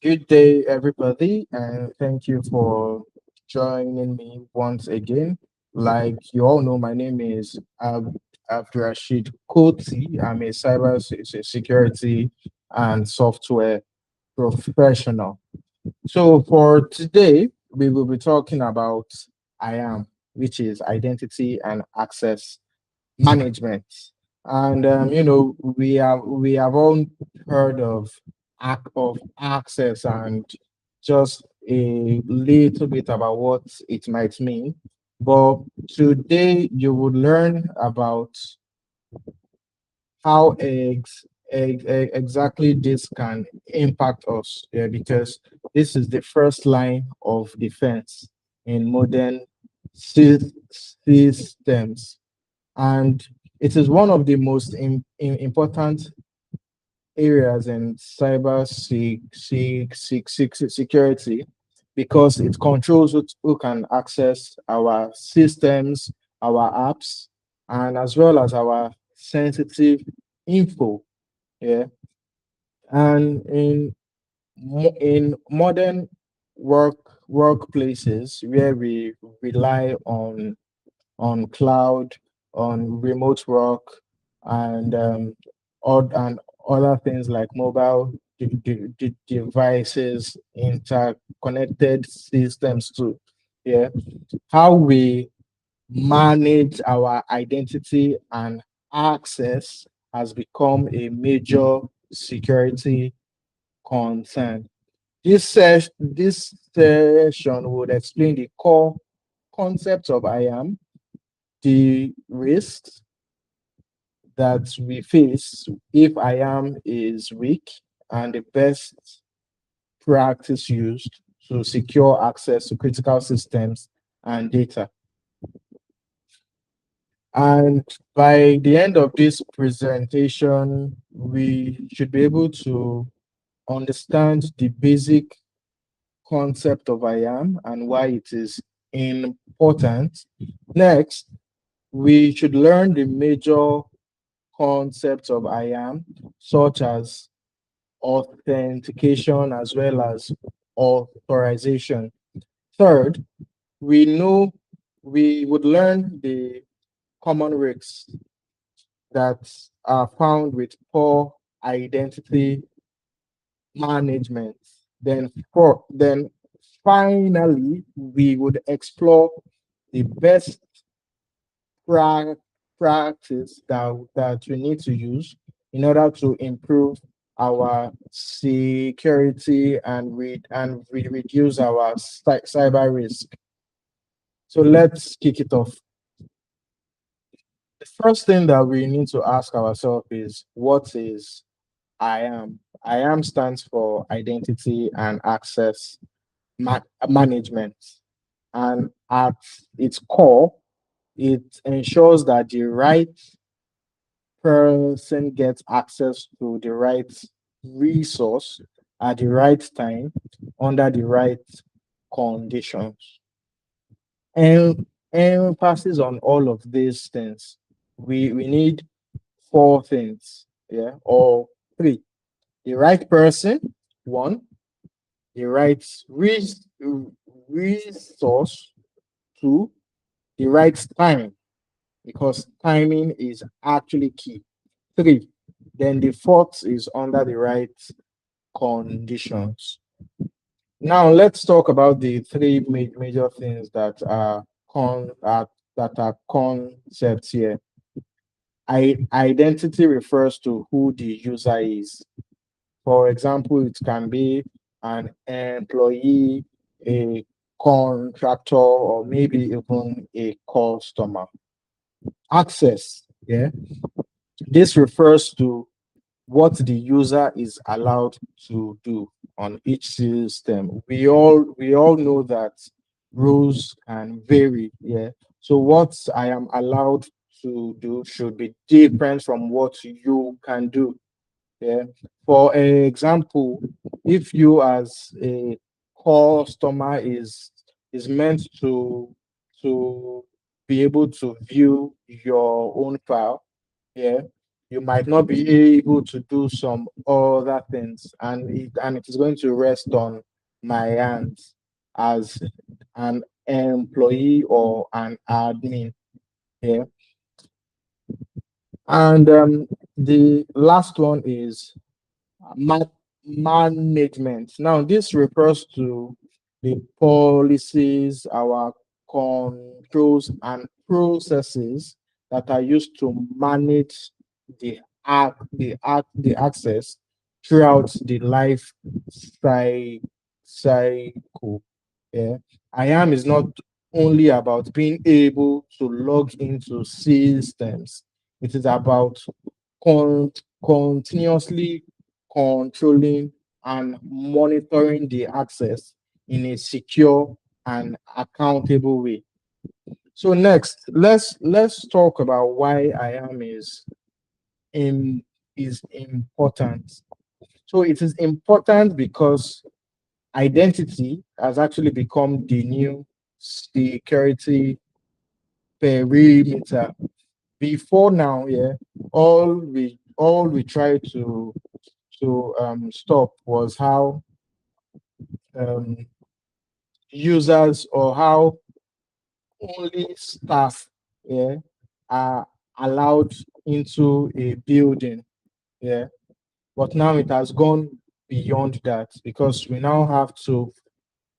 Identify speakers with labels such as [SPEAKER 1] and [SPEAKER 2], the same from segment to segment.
[SPEAKER 1] Good day, everybody, and thank you for joining me once again. Like you all know, my name is Abdurrashid Koti. I'm a security and software professional. So for today, we will be talking about IAM, which is Identity and Access Management. And we have all heard of access and just a little bit about what it might mean. But today you would learn about how exactly this can impact us, yeah, because this is the first line of defense in modern systems, and it is one of the most important areas in security because it controls who can access our systems, our apps, and as well as our sensitive info. Yeah, and in modern work workplaces where we rely on cloud, on remote work, and and other things like mobile devices, interconnected systems too. Yeah, how we manage our identity and access has become a major security concern. This session would explain the core concepts of IAM, the risks that we face if IAM is weak, and the best practice used to secure access to critical systems and data. And by the end of this presentation, we should be able to understand the basic concept of IAM and why it is important. Next, we should learn the major concepts of IAM, such as authentication as well as authorization. Third, we would learn the common risks that are found with poor identity management. Then finally, we would explore the best pra- practice that we need to use in order to improve our security and reduce our cyber risk. So let's kick it off. The first thing that we need to ask ourselves is what is IAM? IAM stands for Identity and Access Management. And at its core, it ensures that the right person gets access to the right resource at the right time under the right conditions. And emphasis on all of these things. We need four things, yeah, or three. The right person, one, the right resource, two, the right time, because timing is actually key. Three, then the fourth is under the right conditions. Now let's talk about the three major things that are concepts here. Identity refers to who the user is. For example, it can be an employee, a contractor, or maybe even a customer. Access, yeah. This refers to what the user is allowed to do on each system. We all know that rules can vary, yeah. So what I am allowed to do should be different from what you can do. Yeah. For example, if you as a customer is meant to be able to view your own file, yeah, you might not be able to do some other things, and it is going to rest on my hands as an employee or an admin here. And the last one is Ma management. Now, this refers to the policies, our controls, and processes that are used to manage the access throughout the life cycle. Yeah. IAM is not only about being able to log into systems, it is about con continuously controlling and monitoring the access in a secure and accountable way. So next, let's talk about why IAM in, is important. So it is important because identity has actually become the new security perimeter. Before now, yeah, all we try to stop was how um, users or how only staff, yeah, are allowed into a building. Yeah, but now it has gone beyond that because we now have to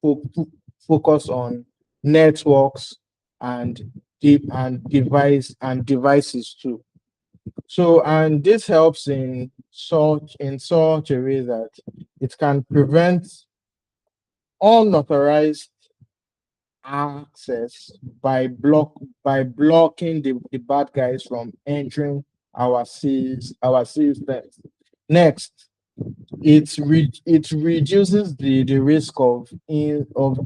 [SPEAKER 1] fo- fo- focus on networks and deep and devices too. So, and this helps in such a way that it can prevent unauthorized access by blocking the bad guys from entering our systems. Next, it reduces the risk of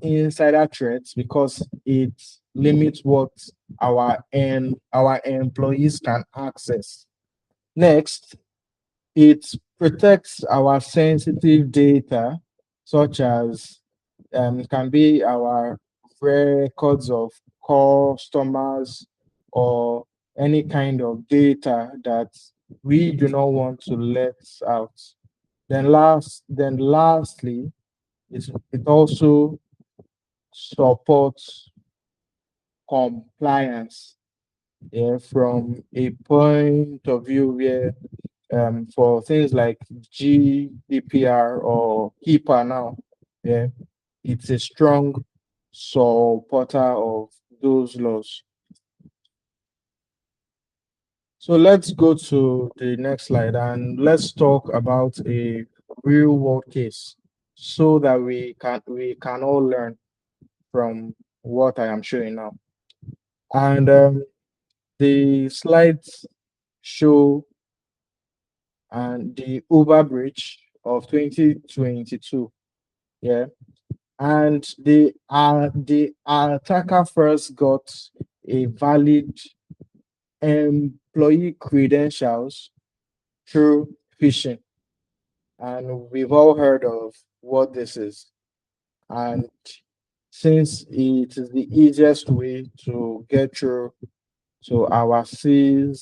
[SPEAKER 1] insider threats because it limits what our employees can access. Next, it protects our sensitive data, such as can be our records of customers or any kind of data that we do not want to let out. Then lastly, it also supports compliance, yeah, from a point of view where for things like GDPR or HIPAA now, yeah, it's a strong supporter of those laws. So let's go to the next slide and let's talk about a real world case so that we can all learn from what I am showing now. And the slides show the Uber bridge of 2022. Yeah. And the attacker first got a valid employee credentials through phishing. And we've all heard of what this is. And since it is the easiest way to get through to our systems,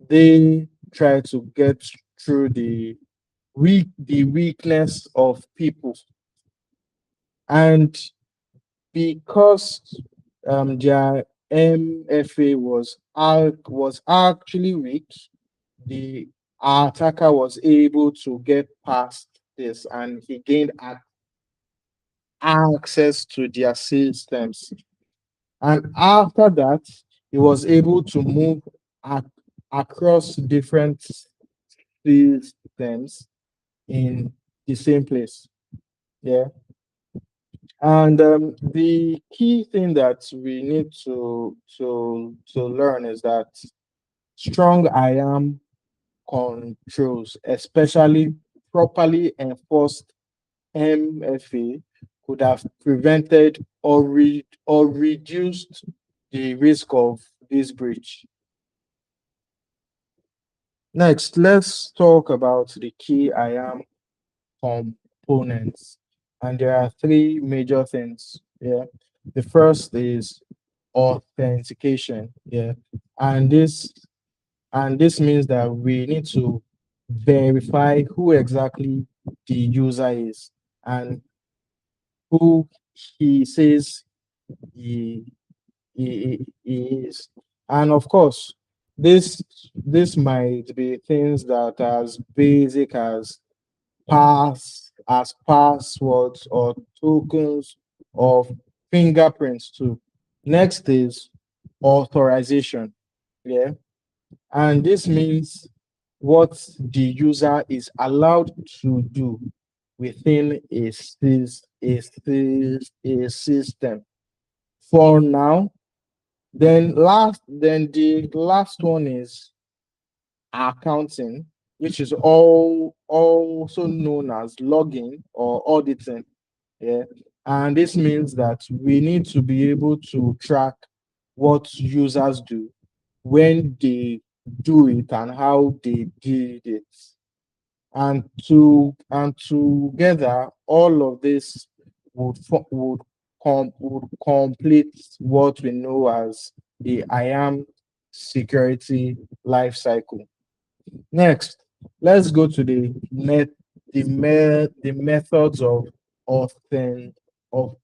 [SPEAKER 1] they try to get through the weakness of people. And because their MFA was actually weak, the attacker was able to get past this and he gained access to their systems. And after that, he was able to move ac- across different systems in the same place. Yeah. And the key thing that we need to learn is that strong IAM controls, especially properly enforced MFA, could have prevented or reduced the risk of this breach. Next, let's talk about the key IAM components. And there are three major things. Yeah. The first is authentication. Yeah. And this And this means that we need to verify who exactly the user is and who he says he, he is. And of course, this might be things that are as basic as passwords or tokens of fingerprints too. Next is authorization. Yeah. And this means what the user is allowed to do within a system for now. Then the last one is accounting, which is also known as logging or auditing. Yeah. And this means that we need to be able to track what users do, when they do it, and how they did it. And together, all of this would complete what we know as the IAM security life cycle. Next, let's go to the methods of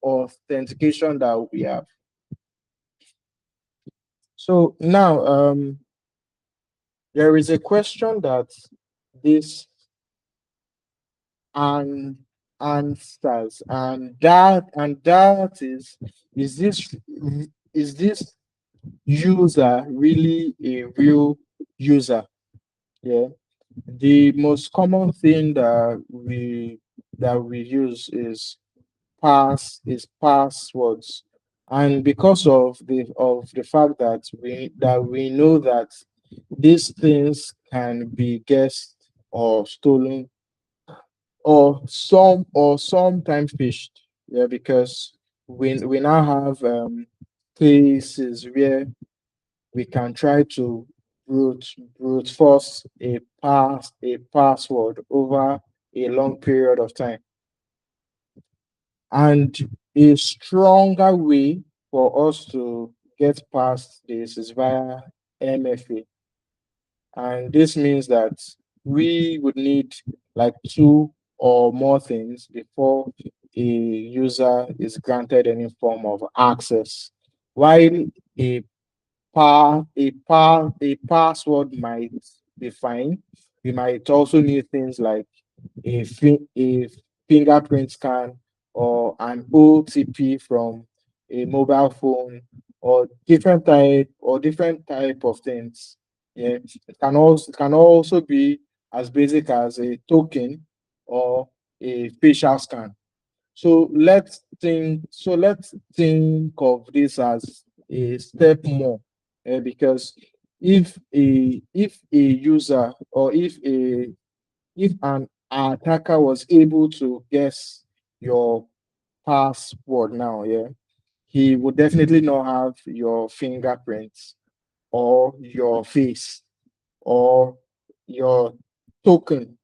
[SPEAKER 1] authentication that we have. So now, there is a question that this and answers, and that is this user really a real user? Yeah. The most common thing that we use is passwords. And because of the fact that we know that these things can be guessed or stolen or sometimes fished. Yeah, because we now have cases where we can try to brute brute force a password over a long period of time. And a stronger way for us to get past this is via MFA. And this means that we would need like two or more things before a user is granted any form of access. While a a password might be fine, we might also need things like a fingerprint scan or an OTP from a mobile phone or different type of things. Yeah, it can also be as basic as a token or a facial scan. So let's think of this as a step more, because if a user or if an attacker was able to guess your password now, yeah, he would definitely not have your fingerprints or your face or your token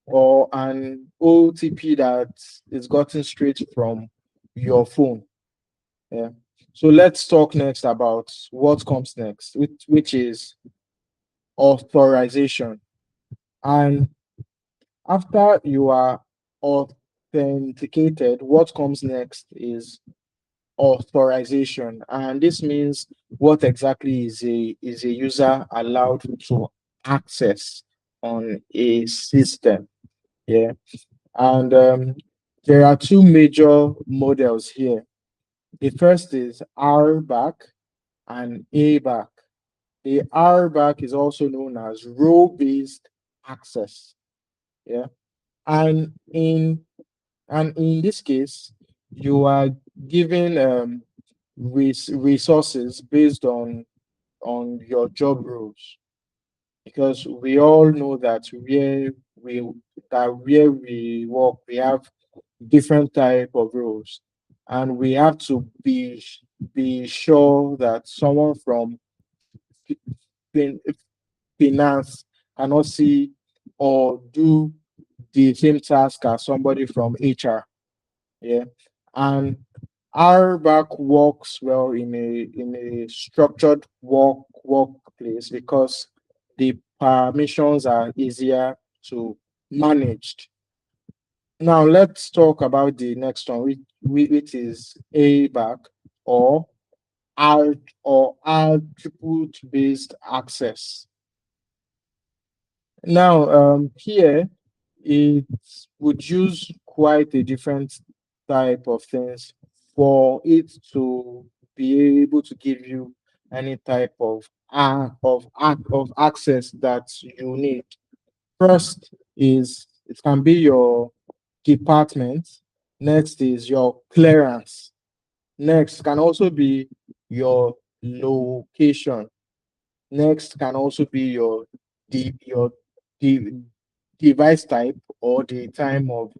[SPEAKER 1] or an OTP that is gotten straight from your phone. Yeah. So let's talk next about what comes next, which is authorization. And after you are authenticated, what comes next is authorization. And this means what exactly is a user allowed to access on a system. Yeah. And there are two major models here. The first is RBAC and ABAC. The RBAC is also known as role-based access. Yeah. And in this case, you are given resources based on your job roles, because we all know that we where we work, we have different type of roles, and we have to be sure that someone from fi- fin- finance cannot see or do the same task as somebody from HR. Yeah. And our back works well in a structured workplace, because the permissions are easier to manage. Now let's talk about the next one, which is ABAC, or alt or attribute based access. Now, here it would use quite a different type of things for it to be able to give you any type of access that you need. First is it can be your department. Next is your clearance. Next can also be your location. Next can also be your de- device type or the time of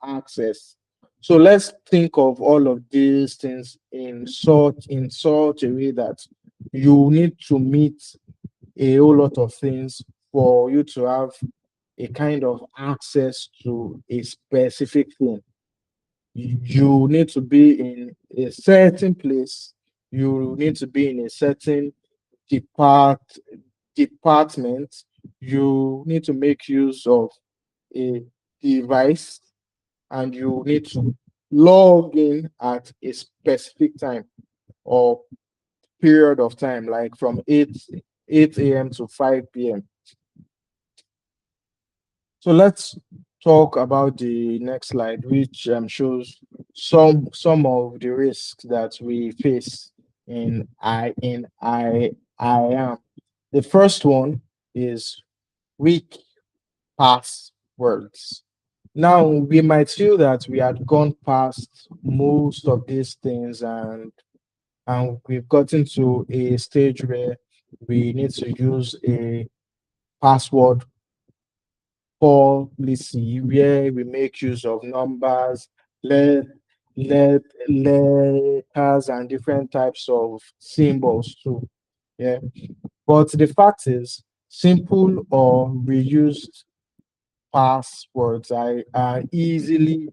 [SPEAKER 1] access. So let's think of all of these things in such a way that you need to meet a whole lot of things for you to have a kind of access to a specific thing. You need to be in a certain place. You need to be in a certain depart department. You need to make use of a device, and you need to log in at a specific time or period of time, like from 8 a.m. to 5 p.m. So let's talk about the next slide, which shows some of the risks that we face in IAM. The first one is weak passwords. Now we might feel that we had gone past most of these things, and we've gotten to a stage where we need to use a password policy where we make use of numbers, let letters, and different types of symbols too. Yeah. But the fact is, simple or reused passwords are easily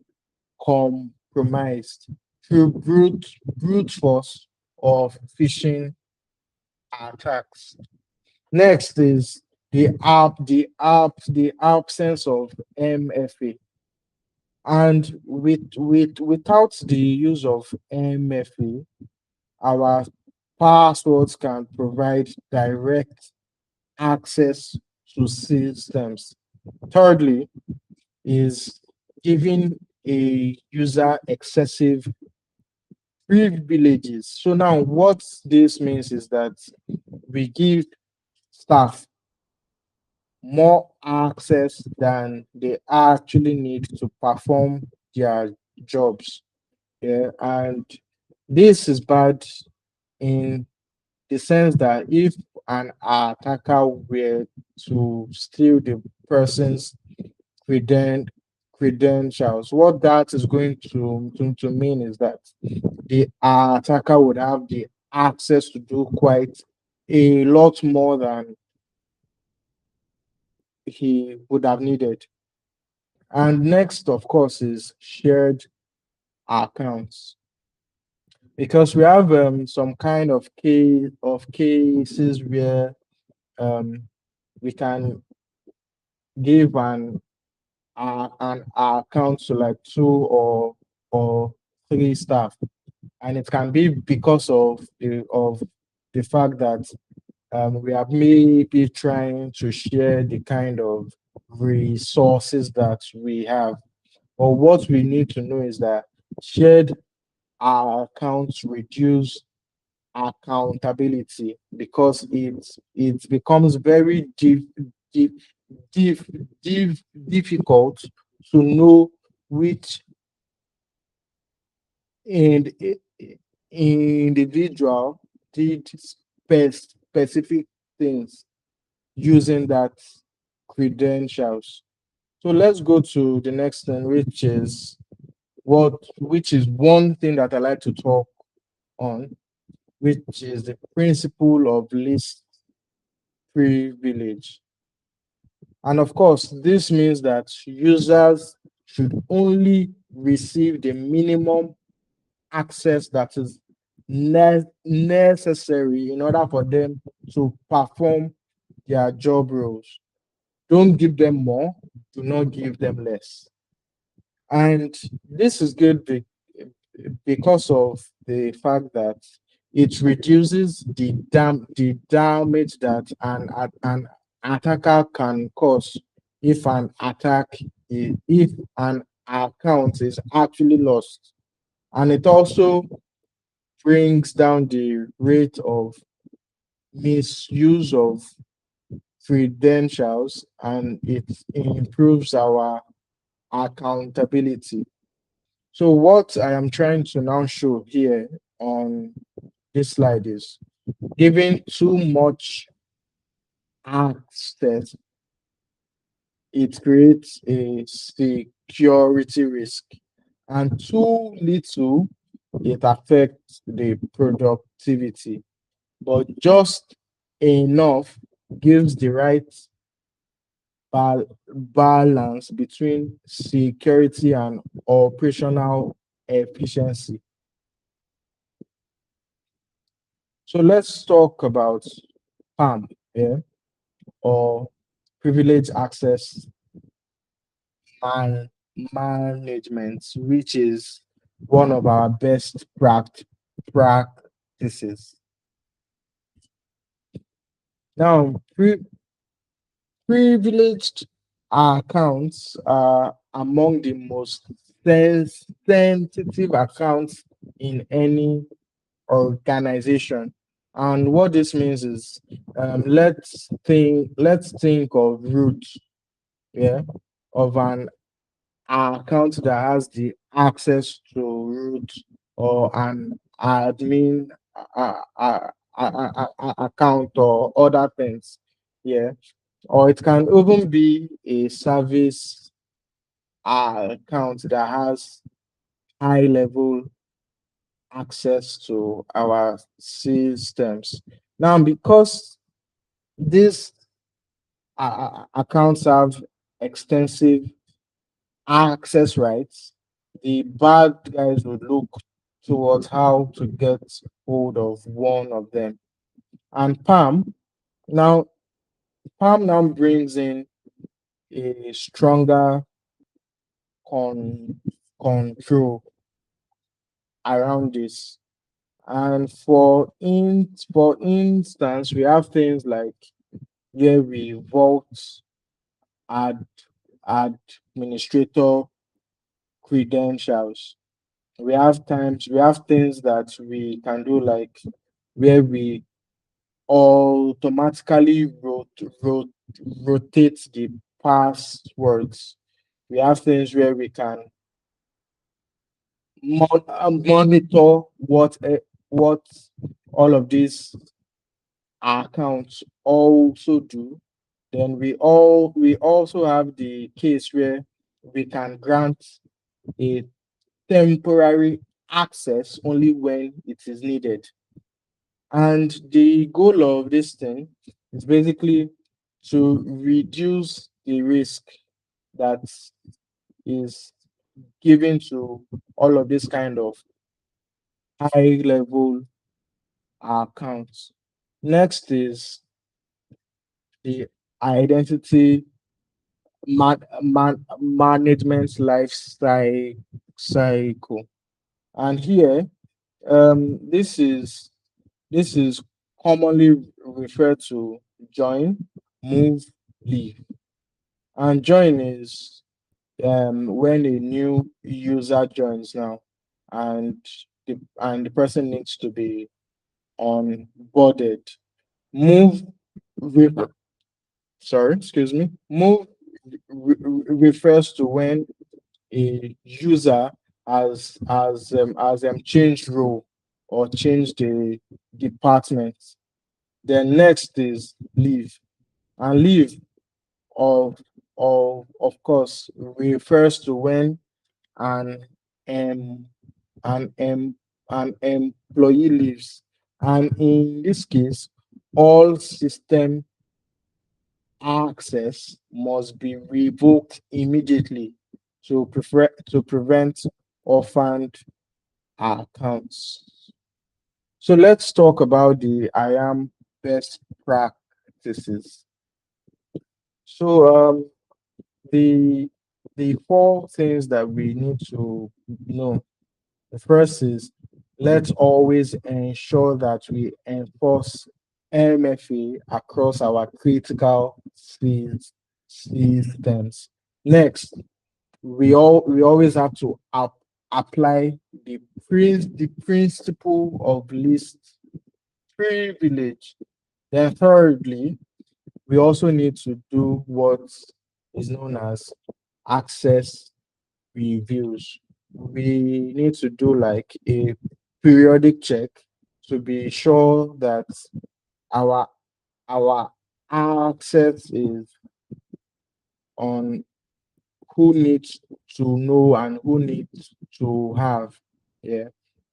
[SPEAKER 1] compromised through brute force of phishing attacks. Next is the absence of MFA. And without the use of MFA, our passwords can provide direct access to systems. Thirdly, is giving a user excessive privileges. So now what this means is that we give staff more access than they actually need to perform their jobs. Yeah, and this is bad in the sense that if an attacker were to steal the person's creden- credentials, what that is going to mean is that the attacker would have the access to do quite a lot more than he would have needed. And next, of course, is shared accounts, because we have some kind of cases where um, we can give an account to like two or three staff, and it can be because of the fact that we are maybe trying to share the kind of resources that we have. But what we need to know is that shared accounts reduce accountability, because it becomes very dif, dif, difficult to know which ind, individual did specific things using that credentials. So let's go to the next thing, which is one thing that I like to talk on, which is the principle of least privilege. And of course, this means that users should only receive the minimum access that is necessary in order for them to perform their job roles. Don't give them more, do not give them less. And this is good because of the fact that it reduces the damage that an attacker can cause if if an account is actually lost. And it also brings down the rate of misuse of credentials, and it improves our accountability. So what I am trying to now show here on this slide is giving too much access, it creates a security risk, and too little, it affects the productivity, but just enough gives the right balance between security and operational efficiency. So let's talk about PAM, yeah, or privileged access man management, which is one of our best practices. Now, privileged accounts are among the most sensitive accounts in any organization. And what this means is, let's think of root, yeah, of an account that has the access to root, or an admin account, or other things, yeah, or it can even be a service account that has high level access to our systems. Now, because these accounts have extensive access rights, the bad guys would look towards how to get hold of one of them. And now, PAM now brings in a stronger con- control around this. And for instance, we have things like where we vault ad administrator credentials. We have things that we can do, like where we automatically rotate the passwords. We have things where we can monitor what all of these accounts also do. Then we also have the case where we can grant a temporary access only when it is needed. And the goal of this thing is basically to reduce the risk that is given to all of this kind of high level accounts. Next is the identity management life cycle. And here, this is commonly referred to join, move, leave. And join is when a new user joins now, and the person needs to be onboarded. Move, re, sorry, excuse me. Move refers to when a user has changed role or changed the department. Then next is leave, and leave of course refers to when an um an an employee leaves, and in this case, all system access must be revoked immediately to prevent orphaned accounts. So let's talk about the IAM best practices. So the the four things that we need to know. The first is, let's always ensure that we enforce MFA across our critical systems. Next, we always have to apply the principle of least privilege. Then thirdly, we also need to do what is known as access reviews. We need to do like a periodic check to be sure that our our access is on who needs to know and who needs to have. Yeah.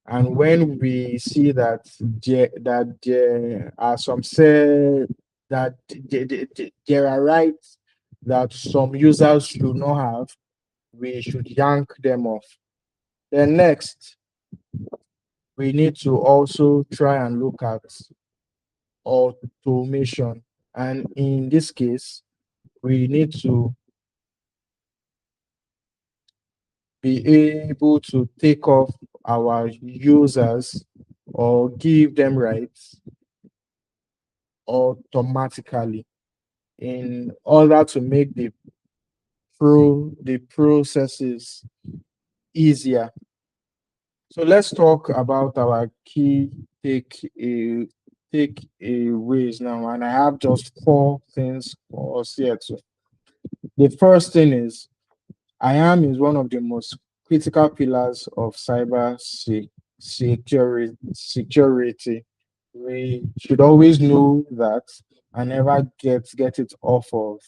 [SPEAKER 1] And when we see that there are some say that there are rights that some users should not have, we should yank them off. Then next, we need to also try and look at automation. And in this case, we need to be able to take off our users or give them rights automatically in order to make the processes easier. So let's talk about our key takeaways now, and I have just four things for us here. So the first thing is, IAM is one of the most critical pillars of security. We should always know that and never get it off of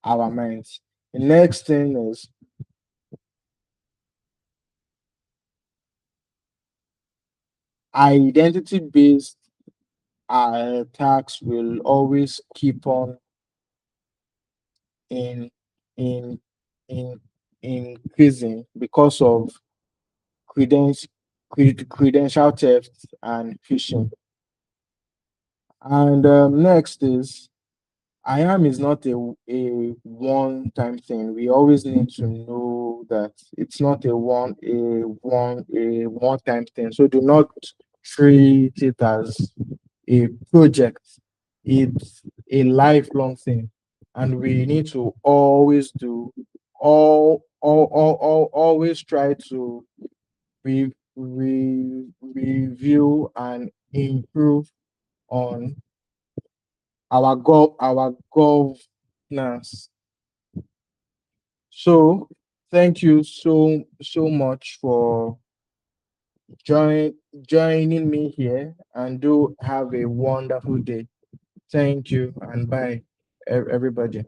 [SPEAKER 1] our minds. The next thing is, identity-based attacks will always keep on in in in increasing because of credential theft and phishing. And next is, IAM is not a one-time thing. We always need to know that it's not a one-time thing. So do not treat it as a project. It's a lifelong thing, and we need to always do always try to review and improve on our governance. So thank you so much for join joining me here, and do have a wonderful day. Thank you and bye, everybody.